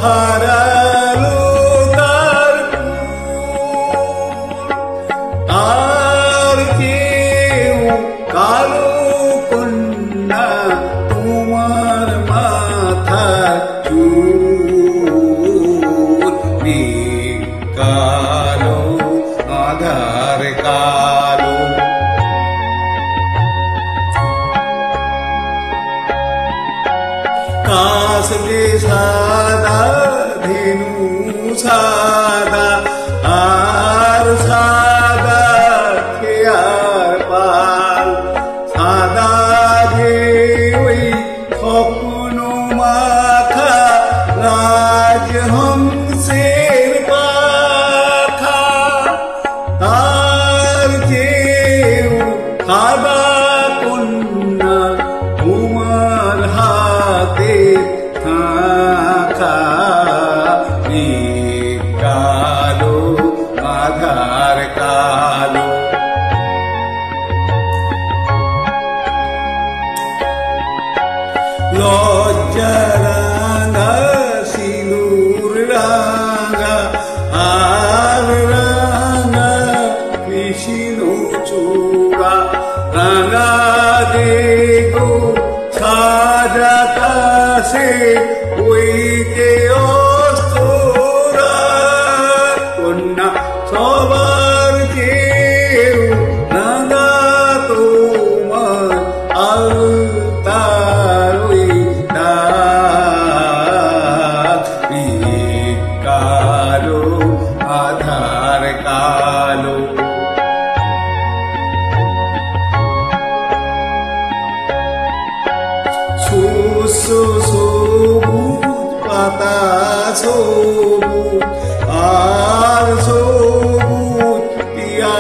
হারালো তার আর কেউ কালো কন্যা তোমার মাথার চুল কালো আধার কালো কাশবে সাদা ধেনু সাদা আর সাদা খেয়ার পাল সাদা যে ওই স্বপ্ন মাখা রাজহংসের পাখা তার কেউ সাদা কন্যা তোমার হাতে থাকা কালো আধার কালো লজ্জা রাঙা সিঁদুর রাঙা আর রাঙা কৃষ্ণ চূড়া রাঙা দেখো সাদা কাশে ওই যে অস্তরা কন্যা সবার কেউ রাঙা তোমার আলতার ওই কালো আধার কালো সবুজ পাতা সবুজ আর সবুজ পিয়া